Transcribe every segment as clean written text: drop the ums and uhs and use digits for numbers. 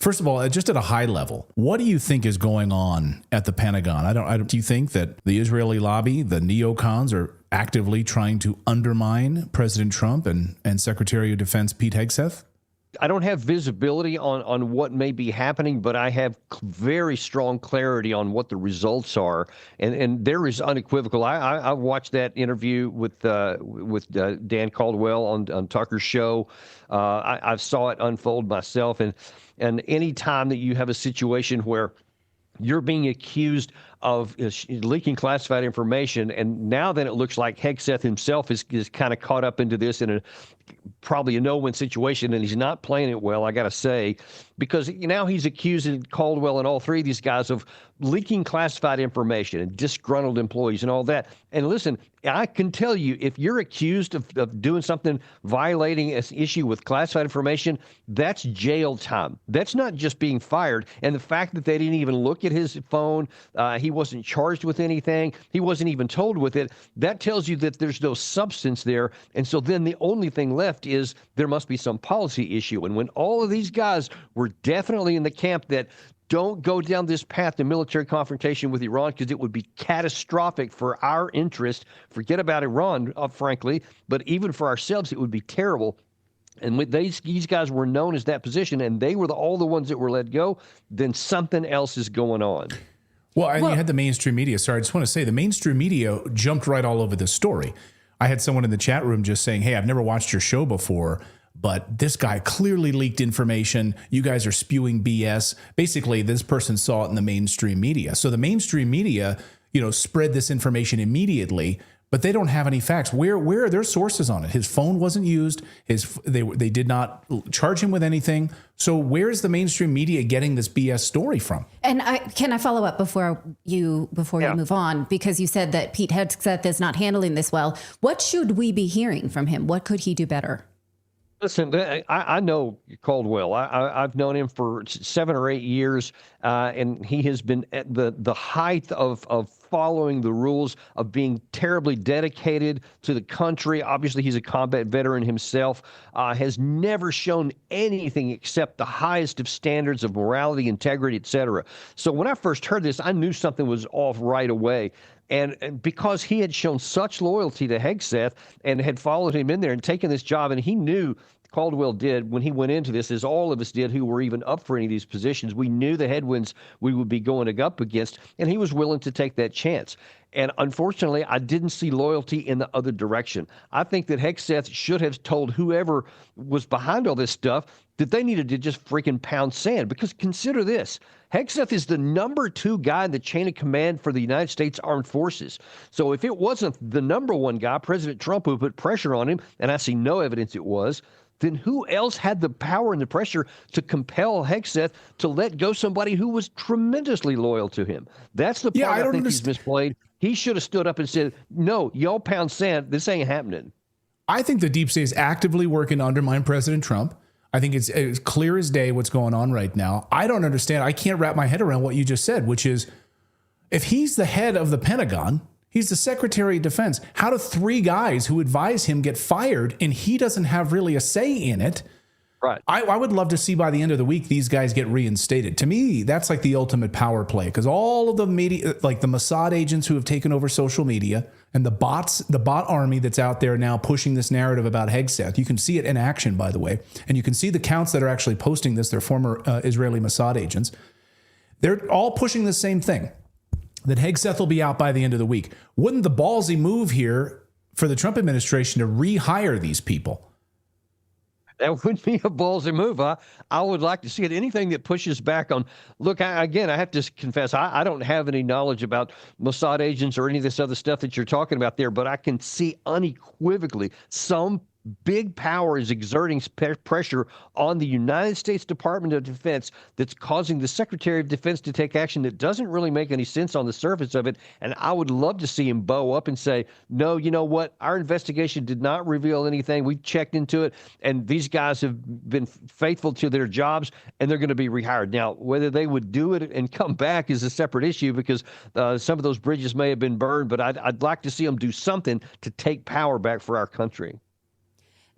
First of all, just at a high level, what do you think is going on at the Pentagon? Do you think that the Israeli lobby, the neocons, are actively trying to undermine President Trump and Secretary of Defense Pete Hegseth? I don't have visibility on what may be happening, but I have very strong clarity on what the results are, and there is unequivocal. I watched that interview with Dan Caldwell on Tucker's show. I saw it unfold myself, and any time that you have a situation where you're being accused of leaking classified information, and now then it looks like Hegseth himself is kind of caught up into this in probably a no-win situation, and he's not playing it well, I got to say, because now he's accusing Caldwell and all three of these guys of leaking classified information and disgruntled employees and all that. And listen, I can tell you, if you're accused of doing something violating an issue with classified information, that's jail time. That's not just being fired. And the fact that they didn't even look at his phone, he wasn't charged with anything, he wasn't even told with it, that tells you that there's no substance there. And so then the only thing left is there must be some policy issue. And when all of these guys were definitely in the camp that don't go down this path to military confrontation with Iran because it would be catastrophic for our interest. Forget about Iran, frankly, but even for ourselves, it would be terrible. And with these guys were known as that position, and they were all the ones that were let go, then something else is going on. Well, and you had the mainstream media. Sorry, I just want to say the mainstream media jumped right all over this story. I had someone in the chat room just saying, hey, I've never watched your show before, but this guy clearly leaked information. You guys are spewing BS. Basically, this person saw it in the mainstream media. So the mainstream media, spread this information immediately, but they don't have any facts. Where are their sources on it? His phone wasn't used. They did not charge him with anything. So where's the mainstream media getting this BS story from? And can I follow up before you move on? Because you said that Pete Hegseth is not handling this well. What should we be hearing from him? What could he do better? Listen, I know Caldwell. I've known him for 7 or 8 years, and he has been at the height of following the rules, of being terribly dedicated to the country. Obviously, he's a combat veteran himself, has never shown anything except the highest of standards of morality, integrity, etc. So when I first heard this, I knew something was off right away. And because he had shown such loyalty to Hegseth and had followed him in there and taken this job, and he knew, Caldwell did when he went into this, as all of us did who were even up for any of these positions, we knew the headwinds we would be going up against, and he was willing to take that chance. And unfortunately, I didn't see loyalty in the other direction. I think that Hegseth should have told whoever was behind all this stuff that they needed to just freaking pound sand. Because consider this, Hegseth is the number 2 guy in the chain of command for the United States Armed Forces. So if it wasn't the number 1 guy, President Trump, who put pressure on him, and I see no evidence it was, then who else had the power and the pressure to compel Hegseth to let go somebody who was tremendously loyal to him? That's the part I think he's misplayed. He should have stood up and said, no, y'all pound sand. This ain't happening. I think the deep state is actively working to undermine President Trump. I think it's clear as day what's going on right now. I don't understand. I can't wrap my head around what you just said, which is if he's the head of the Pentagon, he's the Secretary of Defense, how do 3 guys who advise him get fired and he doesn't have really a say in it? Right. I would love to see by the end of the week these guys get reinstated. To me, that's like the ultimate power play, because all of the media, like the Mossad agents who have taken over social media and the bot army that's out there now pushing this narrative about Hegseth. You can see it in action, by the way, and you can see the counts that are actually posting this. They're former Israeli Mossad agents. They're all pushing the same thing, that Hegseth will be out by the end of the week. Wouldn't the ballsy move here for the Trump administration to rehire these people? That would be a ballsy move. I would like to see it. Anything that pushes back on. Look, I have to confess, I don't have any knowledge about Mossad agents or any of this other stuff that you're talking about there, but I can see unequivocally some big power is exerting pressure on the United States Department of Defense that's causing the Secretary of Defense to take action that doesn't really make any sense on the surface of it. And I would love to see him bow up and say, no, you know what? Our investigation did not reveal anything. We checked into it, and these guys have been faithful to their jobs, and they're going to be rehired. Now, whether they would do it and come back is a separate issue, because some of those bridges may have been burned, but I'd like to see them do something to take power back for our country.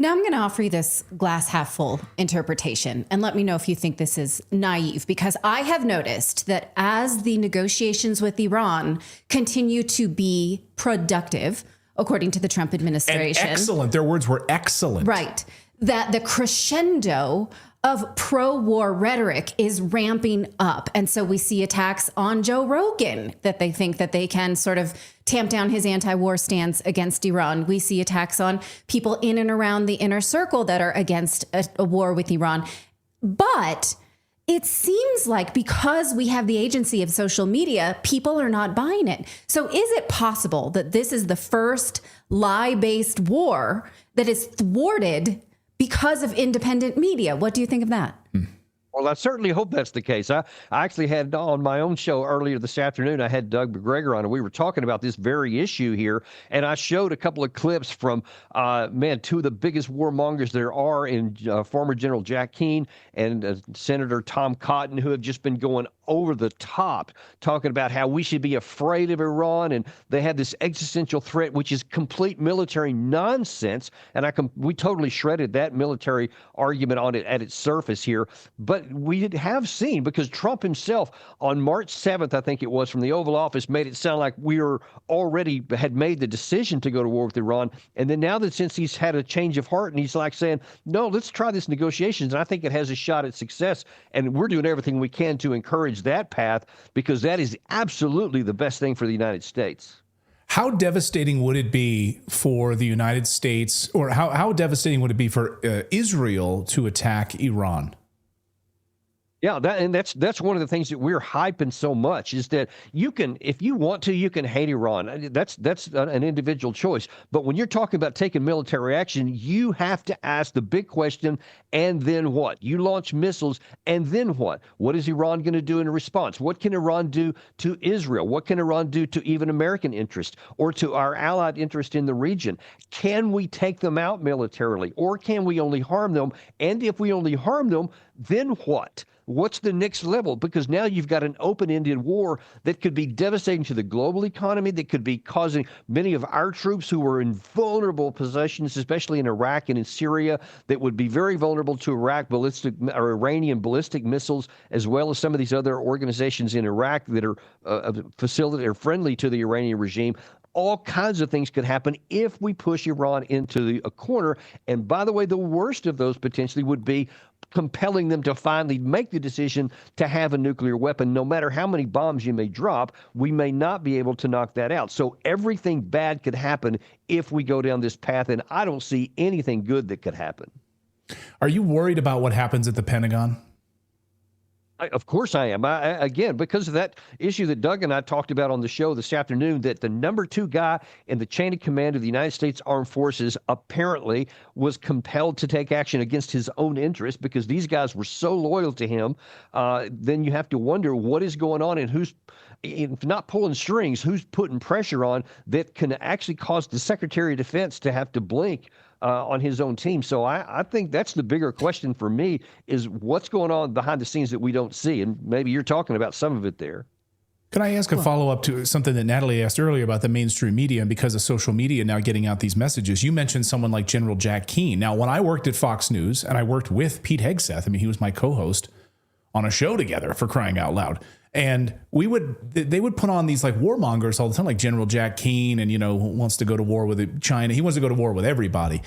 Now I'm going to offer you this glass half full interpretation and let me know if you think this is naive, because I have noticed that as the negotiations with Iran continue to be productive, according to the Trump administration. And excellent. Their words were excellent. Right. That the crescendo of pro-war rhetoric is ramping up. And so we see attacks on Joe Rogan that they think that they can sort of tamp down his anti-war stance against Iran. We see attacks on people in and around the inner circle that are against a war with Iran. But it seems like because we have the agency of social media, people are not buying it. So is it possible that this is the first lie-based war that is thwarted because of independent media? What do you think of that? Well, I certainly hope that's the case. I actually had on my own show earlier this afternoon, I had Doug McGregor on, and we were talking about this very issue here. And I showed a couple of clips from, two of the biggest warmongers there are in former General Jack Keane and Senator Tom Cotton, who have just been going over the top, talking about how we should be afraid of Iran. And they have this existential threat, which is complete military nonsense. And we totally shredded that military argument on it at its surface here. But we have seen, because Trump himself on March 7th, I think it was, from the Oval Office, made it sound like we had made the decision to go to war with Iran. And then now that since he's had a change of heart and he's like saying, no, let's try this negotiations. And I think it has a shot at success. And we're doing everything we can to encourage that path, because that is absolutely the best thing for the United States. How devastating would it be for the United States, or how devastating would it be for Israel to attack Iran? Yeah, that's one of the things that we're hyping so much, is that you can, if you want to, you can hate Iran. That's an individual choice. But when you're talking about taking military action, you have to ask the big question, and then what? You launch missiles, and then what? What is Iran going to do in response? What can Iran do to Israel? What can Iran do to even American interest or to our allied interest in the region? Can we take them out militarily, or can we only harm them? And if we only harm them, then what? What's the next level? Because now you've got an open-ended war that could be devastating to the global economy, that could be causing many of our troops who are in vulnerable positions, especially in Iraq and in Syria, that would be very vulnerable to Iranian ballistic missiles, as well as some of these other organizations in Iraq that are friendly to the Iranian regime. All kinds of things could happen if we push Iran into a corner. And by the way, the worst of those potentially would be compelling them to finally make the decision to have a nuclear weapon. No matter how many bombs you may drop, we may not be able to knock that out. So everything bad could happen if we go down this path, and I don't see anything good that could happen. Are you worried about what happens at the Pentagon? Of course I am. Again, because of that issue that Doug and I talked about on the show this afternoon, that the number 2 guy in the chain of command of the United States Armed Forces apparently was compelled to take action against his own interests, because these guys were so loyal to him. Then you have to wonder what is going on, and who's, if not pulling strings, who's putting pressure on that can actually cause the Secretary of Defense to have to blink on his own team. So I think that's the bigger question for me, is what's going on behind the scenes that we don't see. And maybe you're talking about some of it there. Can I ask a follow-up to something that Natalie asked earlier about the mainstream media, and because of social media now getting out these messages? You mentioned someone like General Jack Keane. Now, when I worked at Fox News, and I worked with Pete Hegseth, I mean, he was my co-host on a show together, for crying out loud. And they would put on these like warmongers all the time, like General Jack Keane, and, wants to go to war with China. He wants to go to war with everybody.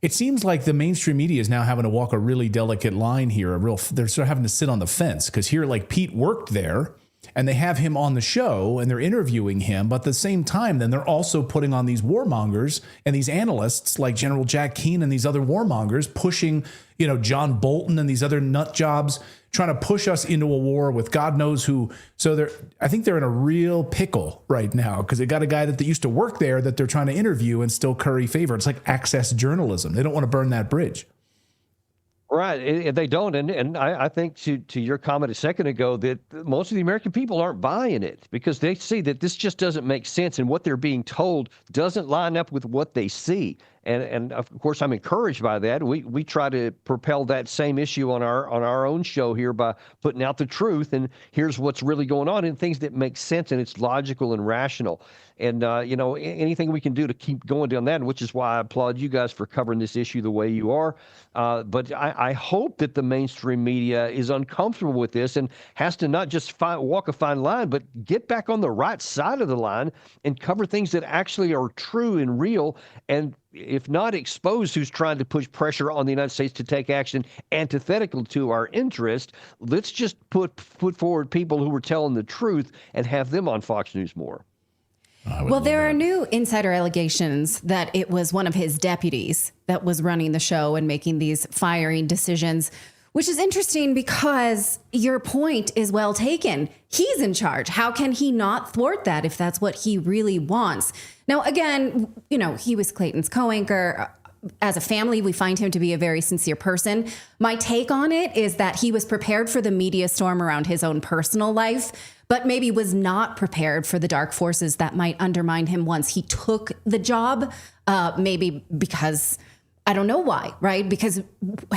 It seems like the mainstream media is now having to walk a really delicate line here. They're sort of having to sit on the fence, because here, like, Pete worked there, and they have him on the show and they're interviewing him. But at the same time, then they're also putting on these warmongers and these analysts like General Jack Keane and these other warmongers pushing, John Bolton and these other nut jobs, trying to push us into a war with God knows who. So I think they're in a real pickle right now, because they got a guy that used to work there that they're trying to interview and still curry favor. It's like access journalism. They don't want to burn that bridge. Right. They don't. And I think to your comment a second ago, that most of the American people aren't buying it, because they see that this just doesn't make sense, and what they're being told doesn't line up with what they see. And of course, I'm encouraged by that. We try to propel that same issue on our own show here by putting out the truth, and here's what's really going on, and things that make sense and it's logical and rational. And anything we can do to keep going down that, which is why I applaud you guys for covering this issue the way you are. But I hope that the mainstream media is uncomfortable with this and has to not just walk a fine line, but get back on the right side of the line and cover things that actually are true and real, and if not expose who's trying to push pressure on the United States to take action antithetical to our interest. Let's just put forward people who are telling the truth and have them on Fox News more. Well, there are new insider allegations that it was one of his deputies that was running the show and making these firing decisions, which is interesting because your point is well taken. He's in charge. How can he not thwart that if that's what he really wants? Now, again, he was Clayton's co-anchor. As a family, we find him to be a very sincere person. My take on it is that he was prepared for the media storm around his own personal life, but maybe was not prepared for the dark forces that might undermine him once he took the job. Maybe because I don't know why, right? Because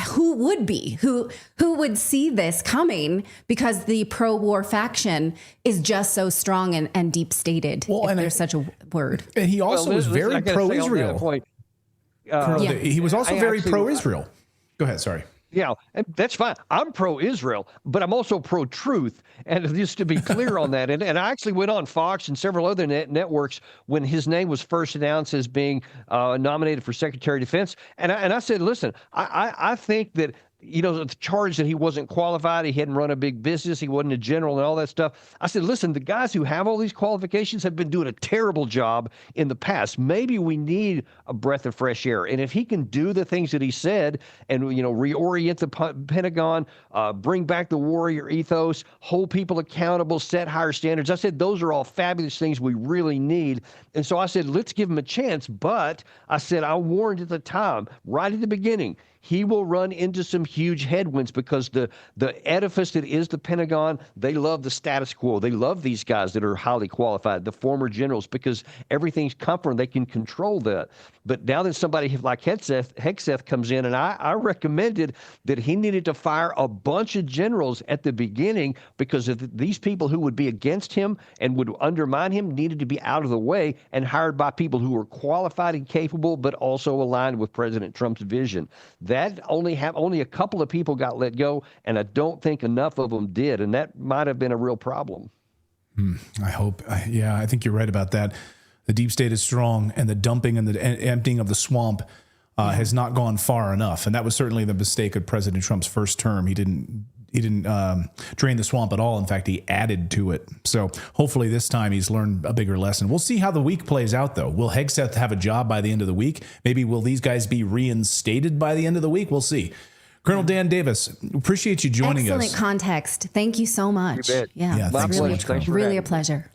who would be? Who would see this coming? Because the pro-war faction is just so strong and deep-stated, if there's such a word. And he also was very pro-Israel. He was also very pro-Israel. Go ahead, sorry. Yeah, and that's fine. I'm pro-Israel, but I'm also pro-truth. And just to be clear on that, and I actually went on Fox and several other networks when his name was first announced as being nominated for Secretary of Defense. And I said, listen, I think that, the charge that he wasn't qualified, he hadn't run a big business, he wasn't a general and all that stuff. I said, listen, the guys who have all these qualifications have been doing a terrible job in the past. Maybe we need a breath of fresh air. And if he can do the things that he said and, reorient the Pentagon, bring back the warrior ethos, hold people accountable, set higher standards. I said, those are all fabulous things we really need. And so I said, let's give him a chance. But I said, I warned at the time, right at the beginning, he will run into some huge headwinds because the edifice that is the Pentagon, they love the status quo. They love these guys that are highly qualified, the former generals, because everything's comfort and they can control that. But now that somebody like Hegseth comes in, and I recommended that he needed to fire a bunch of generals at the beginning because of these people who would be against him and would undermine him needed to be out of the way and hired by people who were qualified and capable, but also aligned with President Trump's vision. That only a couple of people got let go, and I don't think enough of them did, and that might have been a real problem. I hope. I think you're right about that. The deep state is strong, and the dumping and the emptying of the swamp has not gone far enough, and that was certainly the mistake of President Trump's first term. He didn't drain the swamp at all. In fact, he added to it. So hopefully this time he's learned a bigger lesson. We'll see how the week plays out, though. Will Hegseth have a job by the end of the week? Maybe will these guys be reinstated by the end of the week? We'll see. Colonel Dan Davis, appreciate you joining us. Excellent context. Thank you so much. You bet. Yeah, thanks so much, really a pleasure.